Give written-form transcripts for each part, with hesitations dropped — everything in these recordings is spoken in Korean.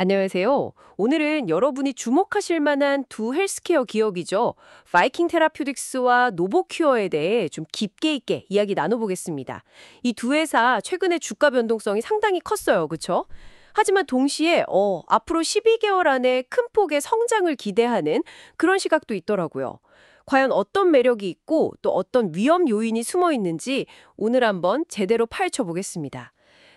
안녕하세요. 오늘은 여러분이 주목하실 만한 두 헬스케어 기업이죠. 바이킹 테라퓨틱스와 노보큐어에 대해 좀 깊게 있게 이야기 나눠보겠습니다. 이 두 회사 최근에 주가 변동성이 상당히 컸어요. 그렇죠? 하지만 동시에 앞으로 12개월 안에 큰 폭의 성장을 기대하는 그런 시각도 있더라고요. 과연 어떤 매력이 있고 또 어떤 위험 요인이 숨어 있는지 오늘 한번 제대로 파헤쳐 보겠습니다.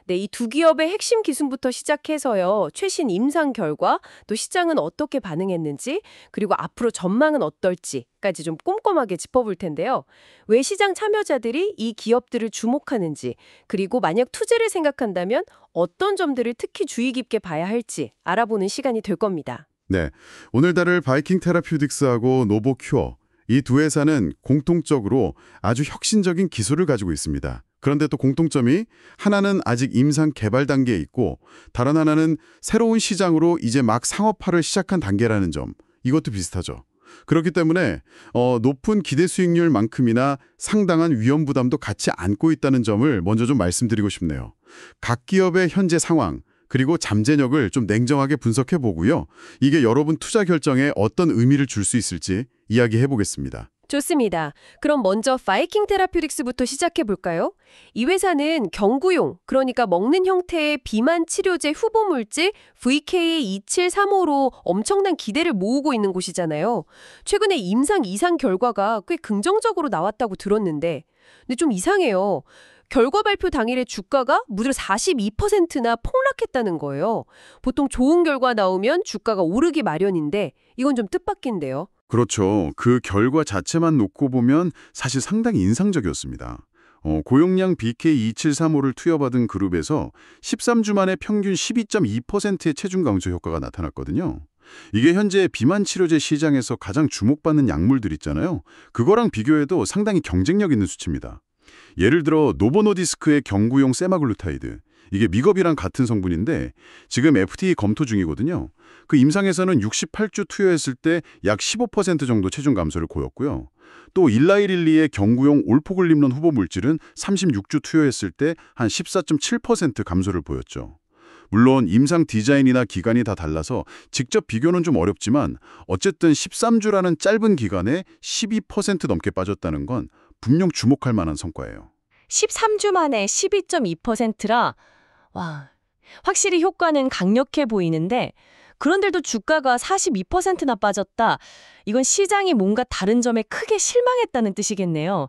네, 이 두 기업의 핵심 기술부터 시작해서요. 최신 임상 결과, 또 시장은 어떻게 반응했는지, 그리고 앞으로 전망은 어떨지까지 좀 꼼꼼하게 짚어볼 텐데요. 왜 시장 참여자들이 이 기업들을 주목하는지, 그리고 만약 투자를 생각한다면 어떤 점들을 특히 주의 깊게 봐야 할지 알아보는 시간이 될 겁니다. 네, 오늘 다룰 바이킹 테라퓨틱스하고 노보큐어 이 두 회사는 공통적으로 아주 혁신적인 기술을 가지고 있습니다. 그런데 또 공통점이 하나는 아직 임상 개발 단계에 있고 다른 하나는 새로운 시장으로 이제 막 상업화를 시작한 단계라는 점. 이것도 비슷하죠. 그렇기 때문에 높은 기대 수익률만큼이나 상당한 위험 부담도 같이 안고 있다는 점을 먼저 좀 말씀드리고 싶네요. 각 기업의 현재 상황 그리고 잠재력을 좀 냉정하게 분석해 보고요. 이게 여러분 투자 결정에 어떤 의미를 줄 수 있을지 이야기해 보겠습니다. 좋습니다. 그럼 먼저 바이킹 테라퓨틱스부터 시작해 볼까요? 이 회사는 경구용, 그러니까 먹는 형태의 비만 치료제 후보 물질 VK2735로 엄청난 기대를 모으고 있는 곳이잖아요. 최근에 임상 이상 결과가 꽤 긍정적으로 나왔다고 들었는데, 근데 좀 이상해요. 결과 발표 당일에 주가가 무려 42%나 폭락했다는 거예요. 보통 좋은 결과 나오면 주가가 오르기 마련인데 이건 좀 뜻밖인데요. 그렇죠. 그 결과 자체만 놓고 보면 사실 상당히 인상적이었습니다. 고용량 BK2735를 투여받은 그룹에서 13주 만에 평균 12.2%의 체중 감소 효과가 나타났거든요. 이게 현재 비만 치료제 시장에서 가장 주목받는 약물들 있잖아요. 그거랑 비교해도 상당히 경쟁력 있는 수치입니다. 예를 들어 노보노디스크의 경구용 세마글루타이드. 이게 미겁이랑 같은 성분인데 지금 FDA 검토 중이거든요. 그 임상에서는 68주 투여했을 때 약 15% 정도 체중 감소를 보였고요. 또 일라이릴리의 경구용 올포글림론 후보 물질은 36주 투여했을 때 한 14.7% 감소를 보였죠. 물론 임상 디자인이나 기간이 다 달라서 직접 비교는 좀 어렵지만 어쨌든 13주라는 짧은 기간에 12% 넘게 빠졌다는 건 분명 주목할 만한 성과예요. 13주 만에 12.2%라, 와, 확실히 효과는 강력해 보이는데, 그런데도 주가가 42%나 빠졌다. 이건 시장이 뭔가 다른 점에 크게 실망했다는 뜻이겠네요.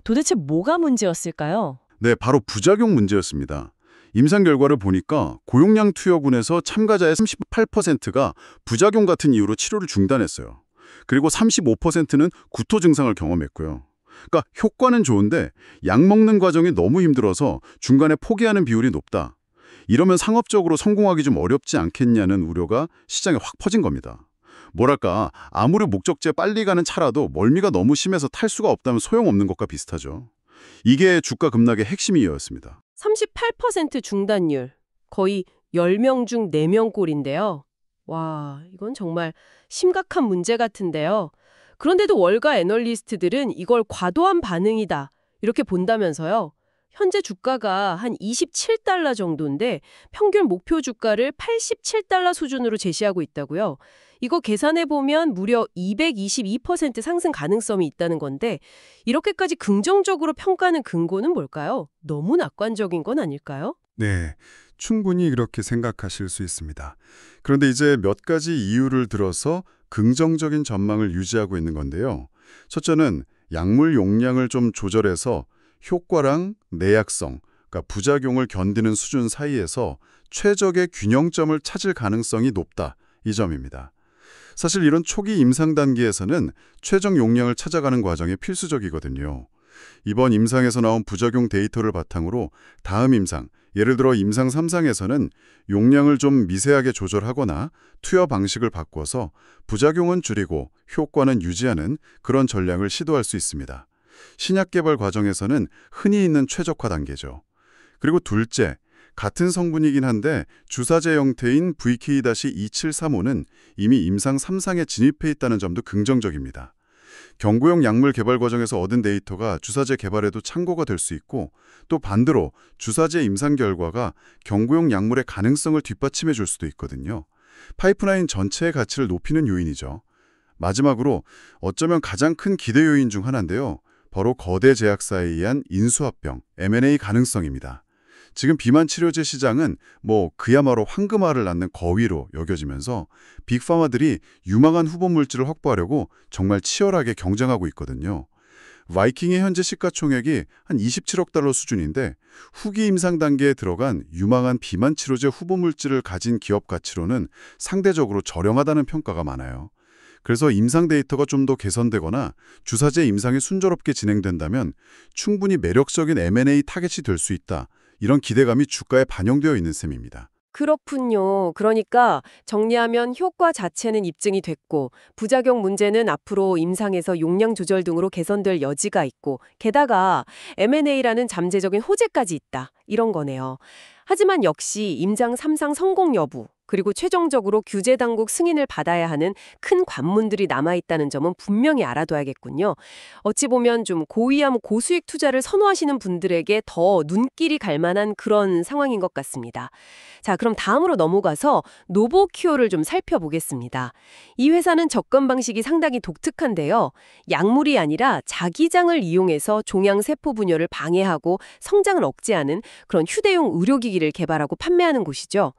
도대체 뭐가 문제였을까요? 네, 바로 부작용 문제였습니다. 임상 결과를 보니까 고용량 투여군에서 참가자의 38%가 부작용 같은 이유로 치료를 중단했어요. 그리고 35%는 구토 증상을 경험했고요. 그러니까 효과는 좋은데 약 먹는 과정이 너무 힘들어서 중간에 포기하는 비율이 높다. 이러면 상업적으로 성공하기 좀 어렵지 않겠냐는 우려가 시장에 확 퍼진 겁니다. 뭐랄까 아무리 목적지에 빨리 가는 차라도 멀미가 너무 심해서 탈 수가 없다면 소용없는 것과 비슷하죠. 이게 주가 급락의 핵심이었습니다. 38% 중단율. 거의 10명 중 4명 꼴인데요. 와, 이건 정말 심각한 문제 같은데요. 그런데도 월가 애널리스트들은 이걸 과도한 반응이다 이렇게 본다면서요. 현재 주가가 한 27달러 정도인데 평균 목표 주가를 87달러 수준으로 제시하고 있다고요. 이거 계산해보면 무려 222% 상승 가능성이 있다는 건데 이렇게까지 긍정적으로 평가하는 근거는 뭘까요? 너무 낙관적인 건 아닐까요? 네, 충분히 그렇게 생각하실 수 있습니다. 그런데 이제 몇 가지 이유를 들어서 긍정적인 전망을 유지하고 있는 건데요. 첫째는 약물 용량을 좀 조절해서 효과랑 내약성, 그러니까 부작용을 견디는 수준 사이에서 최적의 균형점을 찾을 가능성이 높다. 이 점입니다. 사실 이런 초기 임상 단계에서는 최적 용량을 찾아가는 과정이 필수적이거든요. 이번 임상에서 나온 부작용 데이터를 바탕으로 다음 임상, 예를 들어 임상 3상에서는 용량을 좀 미세하게 조절하거나 투여 방식을 바꿔서 부작용은 줄이고 효과는 유지하는 그런 전략을 시도할 수 있습니다. 신약 개발 과정에서는 흔히 있는 최적화 단계죠. 그리고 둘째, 같은 성분이긴 한데 주사제 형태인 VK-2735는 이미 임상 3상에 진입해 있다는 점도 긍정적입니다. 경구용 약물 개발 과정에서 얻은 데이터가 주사제 개발에도 참고가 될 수 있고 또 반대로 주사제 임상 결과가 경구용 약물의 가능성을 뒷받침해 줄 수도 있거든요. 파이프라인 전체의 가치를 높이는 요인이죠. 마지막으로 어쩌면 가장 큰 기대 요인 중 하나인데요. 바로 거대 제약사에 의한 인수합병, M&A 가능성입니다. 지금 비만 치료제 시장은 그야말로 황금알을 낳는 거위로 여겨지면서 빅파마들이 유망한 후보 물질을 확보하려고 정말 치열하게 경쟁하고 있거든요. 바이킹의 현재 시가총액이 한 27억 달러 수준인데 후기 임상 단계에 들어간 유망한 비만 치료제 후보 물질을 가진 기업 가치로는 상대적으로 저렴하다는 평가가 많아요. 그래서 임상 데이터가 좀 더 개선되거나 주사제 임상이 순조롭게 진행된다면 충분히 매력적인 M&A 타겟이 될 수 있다. 이런 기대감이 주가에 반영되어 있는 셈입니다. 그렇군요. 그러니까 정리하면 효과 자체는 입증이 됐고 부작용 문제는 앞으로 임상에서 용량 조절 등으로 개선될 여지가 있고 게다가 M&A라는 잠재적인 호재까지 있다. 이런 거네요. 하지만 역시 임상 3상 성공 여부 그리고 최종적으로 규제 당국 승인을 받아야 하는 큰 관문들이 남아있다는 점은 분명히 알아둬야겠군요. 어찌 보면 좀 고위험 고수익 투자를 선호하시는 분들에게 더 눈길이 갈 만한 그런 상황인 것 같습니다. 자, 그럼 다음으로 넘어가서 노보큐어를 좀 살펴보겠습니다. 이 회사는 접근 방식이 상당히 독특한데요. 약물이 아니라 자기장을 이용해서 종양세포 분열을 방해하고 성장을 억제하는 그런 휴대용 의료기기를 개발하고 판매하는 곳이죠.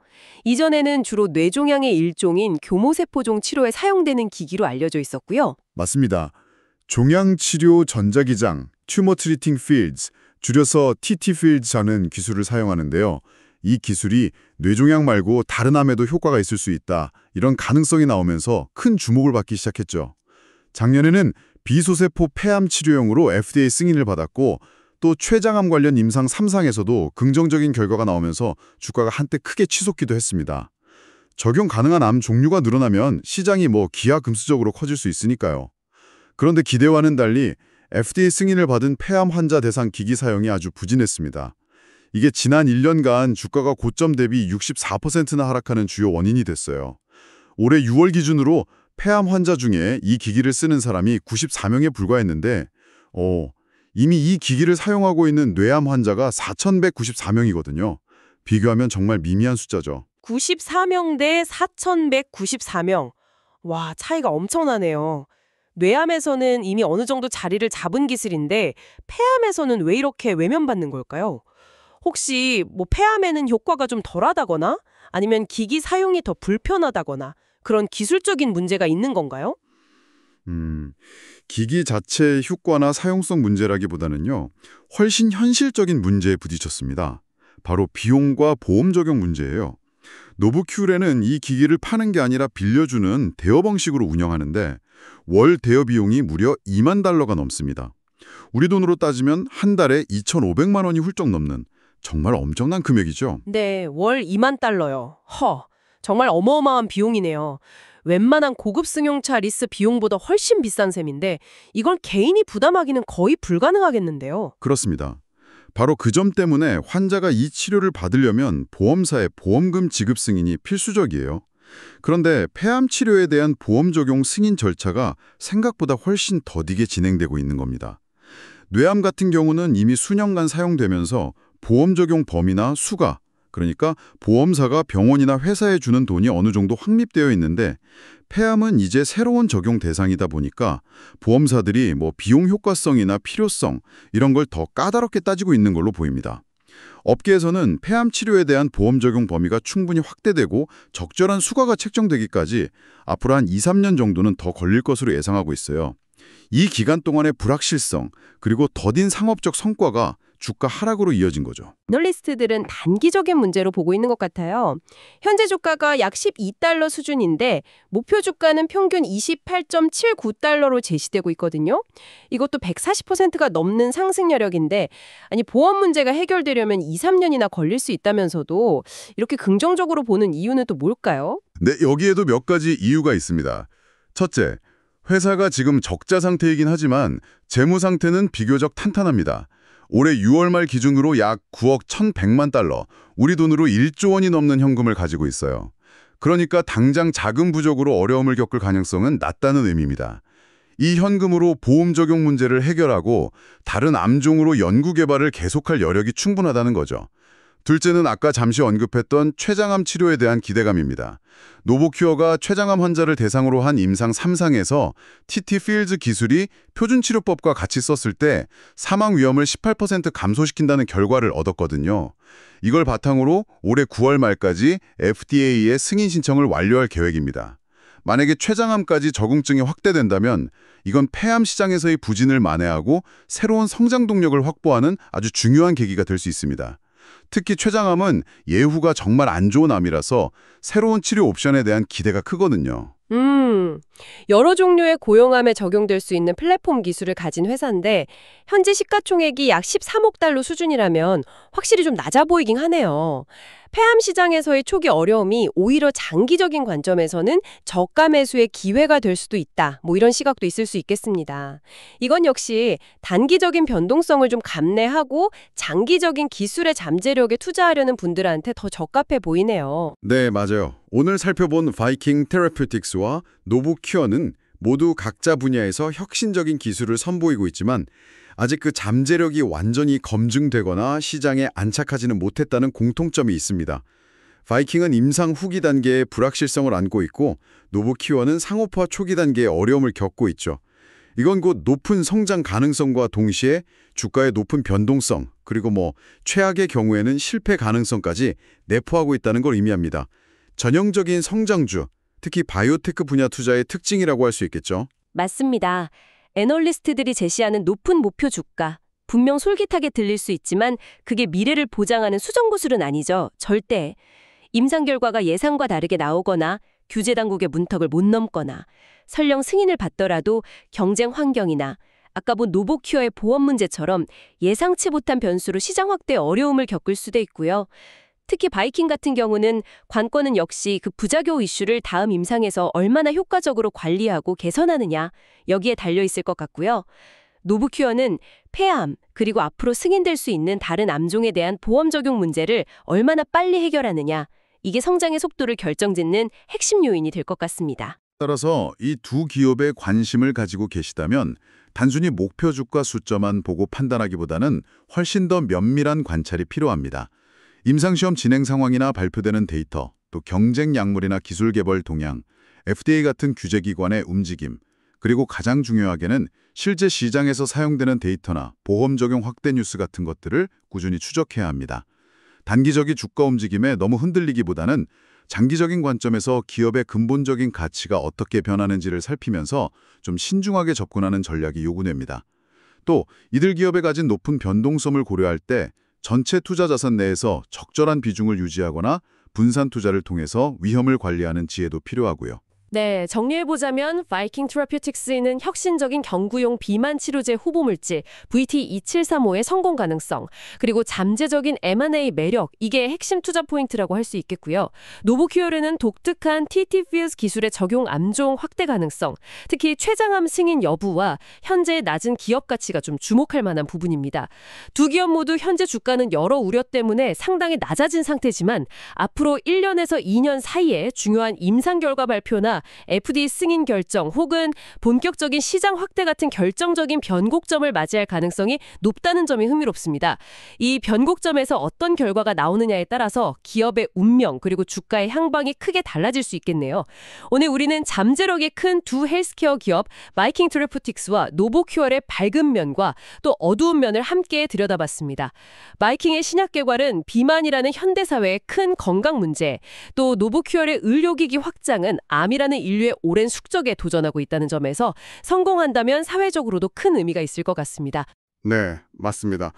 이전에는 주로 뇌종양의 일종인 교모세포종 치료에 사용되는 기기로 알려져 있었고요. 맞습니다. 종양치료 전자기장, Tumor Treating Fields, 줄여서 TT-Fields라는 기술을 사용하는데요. 이 기술이 뇌종양 말고 다른 암에도 효과가 있을 수 있다. 이런 가능성이 나오면서 큰 주목을 받기 시작했죠. 작년에는 비소세포 폐암 치료용으로 FDA 승인을 받았고 또 췌장암 관련 임상 3상에서도 긍정적인 결과가 나오면서 주가가 한때 크게 치솟기도 했습니다. 적용 가능한 암 종류가 늘어나면 시장이 기하급수적으로 커질 수 있으니까요. 그런데 기대와는 달리 FDA 승인을 받은 폐암 환자 대상 기기 사용이 아주 부진했습니다. 이게 지난 1년간 주가가 고점 대비 64%나 하락하는 주요 원인이 됐어요. 올해 6월 기준으로 폐암 환자 중에 이 기기를 쓰는 사람이 94명에 불과했는데 이미 이 기기를 사용하고 있는 뇌암 환자가 4,194명이거든요. 비교하면 정말 미미한 숫자죠. 94명 대 4,194명. 와, 차이가 엄청나네요. 뇌암에서는 이미 어느 정도 자리를 잡은 기술인데 폐암에서는 왜 이렇게 외면받는 걸까요? 혹시 폐암에는 효과가 좀 덜하다거나 아니면 기기 사용이 더 불편하다거나 그런 기술적인 문제가 있는 건가요? 기기 자체의 효과나 사용성 문제라기보다는요. 훨씬 현실적인 문제에 부딪혔습니다. 바로 비용과 보험 적용 문제예요. 노보큐레는 이 기기를 파는 게 아니라 빌려주는 대여 방식으로 운영하는데 월 대여 비용이 무려 2만 달러가 넘습니다. 우리 돈으로 따지면 한 달에 2,500만 원이 훌쩍 넘는 정말 엄청난 금액이죠. 네, 월 2만 달러요. 정말 어마어마한 비용이네요. 웬만한 고급 승용차 리스 비용보다 훨씬 비싼 셈인데 이걸 개인이 부담하기는 거의 불가능하겠는데요. 그렇습니다. 바로 그 점 때문에 환자가 이 치료를 받으려면 보험사의 보험금 지급 승인이 필수적이에요. 그런데 폐암 치료에 대한 보험 적용 승인 절차가 생각보다 훨씬 더디게 진행되고 있는 겁니다. 뇌암 같은 경우는 이미 수년간 사용되면서 보험 적용 범위나 수가, 그러니까 보험사가 병원이나 회사에 주는 돈이 어느 정도 확립되어 있는데 폐암은 이제 새로운 적용 대상이다 보니까 보험사들이 비용 효과성이나 필요성 이런 걸 더 까다롭게 따지고 있는 걸로 보입니다. 업계에서는 폐암 치료에 대한 보험 적용 범위가 충분히 확대되고 적절한 수가가 책정되기까지 앞으로 한 2, 3년 정도는 더 걸릴 것으로 예상하고 있어요. 이 기간 동안의 불확실성 그리고 더딘 상업적 성과가 주가 하락으로 이어진 거죠. 애널리스트들은 단기적인 문제로 보고 있는 것 같아요. 현재 주가가 약 12달러 수준인데 목표 주가는 평균 28.79달러로 제시되고 있거든요. 이것도 140%가 넘는 상승 여력인데 보험 문제가 해결되려면 2, 3년이나 걸릴 수 있다면서도 이렇게 긍정적으로 보는 이유는 또 뭘까요? 네, 여기에도 몇 가지 이유가 있습니다. 첫째, 회사가 지금 적자 상태이긴 하지만 재무 상태는 비교적 탄탄합니다. 올해 6월 말 기준으로 약 9억 1,100만 달러, 우리 돈으로 1조 원이 넘는 현금을 가지고 있어요. 그러니까 당장 자금 부족으로 어려움을 겪을 가능성은 낮다는 의미입니다. 이 현금으로 보험 적용 문제를 해결하고 다른 암종으로 연구 개발을 계속할 여력이 충분하다는 거죠. 둘째는 아까 잠시 언급했던 췌장암 치료에 대한 기대감입니다. 노보큐어가 췌장암 환자를 대상으로 한 임상 3상에서 TT-필즈 기술이 표준치료법과 같이 썼을 때 사망 위험을 18% 감소시킨다는 결과를 얻었거든요. 이걸 바탕으로 올해 9월 말까지 FDA에 승인 신청을 완료할 계획입니다. 만약에 췌장암까지 적응증이 확대된다면 이건 폐암 시장에서의 부진을 만회하고 새로운 성장 동력을 확보하는 아주 중요한 계기가 될 수 있습니다. 특히 췌장암은 예후가 정말 안 좋은 암이라서 새로운 치료 옵션에 대한 기대가 크거든요. 여러 종류의 고용암에 적용될 수 있는 플랫폼 기술을 가진 회사인데 현재 시가총액이 약 13억 달러 수준이라면 확실히 좀 낮아 보이긴 하네요. 폐암 시장에서의 초기 어려움이 오히려 장기적인 관점에서는 저가 매수의 기회가 될 수도 있다. 뭐 이런 시각도 있을 수 있겠습니다. 이건 역시 단기적인 변동성을 좀 감내하고 장기적인 기술의 잠재력에 투자하려는 분들한테 더 적합해 보이네요. 네, 맞아요. 오늘 살펴본 바이킹 테라퓨틱스와 노보큐어는 모두 각자 분야에서 혁신적인 기술을 선보이고 있지만 아직 그 잠재력이 완전히 검증되거나 시장에 안착하지는 못했다는 공통점이 있습니다. 바이킹은 임상 후기 단계의 불확실성을 안고 있고 노보큐어는 상업화 초기 단계의 어려움을 겪고 있죠. 이건 곧 높은 성장 가능성과 동시에 주가의 높은 변동성, 그리고 최악의 경우에는 실패 가능성까지 내포하고 있다는 걸 의미합니다. 전형적인 성장주, 특히 바이오테크 분야 투자의 특징이라고 할 수 있겠죠. 맞습니다. 애널리스트들이 제시하는 높은 목표 주가. 분명 솔깃하게 들릴 수 있지만 그게 미래를 보장하는 수정구슬은 아니죠. 절대. 임상 결과가 예상과 다르게 나오거나 규제 당국의 문턱을 못 넘거나 설령 승인을 받더라도 경쟁 환경이나 아까 본 노보큐어의 보험 문제처럼 예상치 못한 변수로 시장 확대에 어려움을 겪을 수도 있고요. 특히 바이킹 같은 경우는 관건은 역시 그 부작용 이슈를 다음 임상에서 얼마나 효과적으로 관리하고 개선하느냐 여기에 달려있을 것 같고요. 노보큐어는 폐암 그리고 앞으로 승인될 수 있는 다른 암종에 대한 보험 적용 문제를 얼마나 빨리 해결하느냐 이게 성장의 속도를 결정짓는 핵심 요인이 될 것 같습니다. 따라서 이 두 기업에 관심을 가지고 계시다면 단순히 목표 주가 숫자만 보고 판단하기보다는 훨씬 더 면밀한 관찰이 필요합니다. 임상시험 진행 상황이나 발표되는 데이터, 또 경쟁 약물이나 기술 개발 동향, FDA 같은 규제기관의 움직임, 그리고 가장 중요하게는 실제 시장에서 사용되는 데이터나 보험 적용 확대 뉴스 같은 것들을 꾸준히 추적해야 합니다. 단기적인 주가 움직임에 너무 흔들리기보다는 장기적인 관점에서 기업의 근본적인 가치가 어떻게 변하는지를 살피면서 좀 신중하게 접근하는 전략이 요구됩니다. 또 이들 기업에 가진 높은 변동성을 고려할 때 전체 투자 자산 내에서 적절한 비중을 유지하거나 분산 투자를 통해서 위험을 관리하는 지혜도 필요하고요. 네, 정리해보자면 바이킹 테라퓨틱스는 혁신적인 경구용 비만 치료제 후보물질 VT2735의 성공 가능성, 그리고 잠재적인 M&A 매력, 이게 핵심 투자 포인트라고 할 수 있겠고요. 노보큐어는 독특한 TT-필즈 기술의 적용 암종 확대 가능성, 특히 췌장암 승인 여부와 현재의 낮은 기업 가치가 좀 주목할 만한 부분입니다. 두 기업 모두 현재 주가는 여러 우려 때문에 상당히 낮아진 상태지만 앞으로 1년에서 2년 사이에 중요한 임상 결과 발표나 FDA 승인 결정 혹은 본격적인 시장 확대 같은 결정적인 변곡점을 맞이할 가능성이 높다는 점이 흥미롭습니다. 이 변곡점에서 어떤 결과가 나오느냐에 따라서 기업의 운명 그리고 주가의 향방이 크게 달라질 수 있겠네요. 오늘 우리는 잠재력이 큰 두 헬스케어 기업 바이킹 테라퓨틱스와 노보큐어의 밝은 면과 또 어두운 면을 함께 들여다봤습니다. 바이킹의 신약 개발은 비만이라는 현대사회의 큰 건강 문제, 또 노보큐어의 의료기기 확장은 암이라는 인류의 오랜 숙적에 도전하고 있다는 점에서 성공한다면 사회적으로도 큰 의미가 있을 것 같습니다. 네, 맞습니다.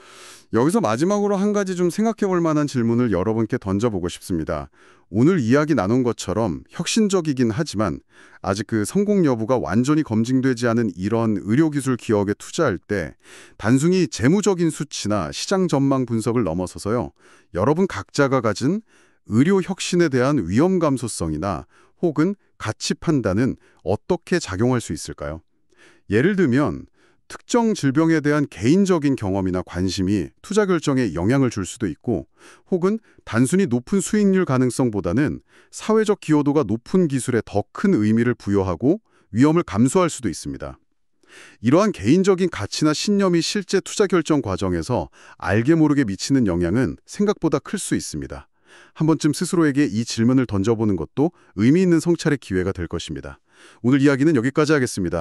여기서 마지막으로 한 가지 좀 생각해 볼 만한 질문을 여러분께 던져보고 싶습니다. 오늘 이야기 나눈 것처럼 혁신적이긴 하지만 아직 그 성공 여부가 완전히 검증되지 않은 이런 의료기술 기업에 투자할 때 단순히 재무적인 수치나 시장 전망 분석을 넘어서서요. 여러분 각자가 가진 의료 혁신에 대한 위험 감소성이나 혹은 가치 판단은 어떻게 작용할 수 있을까요? 예를 들면 특정 질병에 대한 개인적인 경험이나 관심이 투자 결정에 영향을 줄 수도 있고 혹은 단순히 높은 수익률 가능성보다는 사회적 기여도가 높은 기술에 더 큰 의미를 부여하고 위험을 감수할 수도 있습니다. 이러한 개인적인 가치나 신념이 실제 투자 결정 과정에서 알게 모르게 미치는 영향은 생각보다 클 수 있습니다. 한 번쯤 스스로에게 이 질문을 던져보는 것도 의미 있는 성찰의 기회가 될 것입니다. 오늘 이야기는 여기까지 하겠습니다.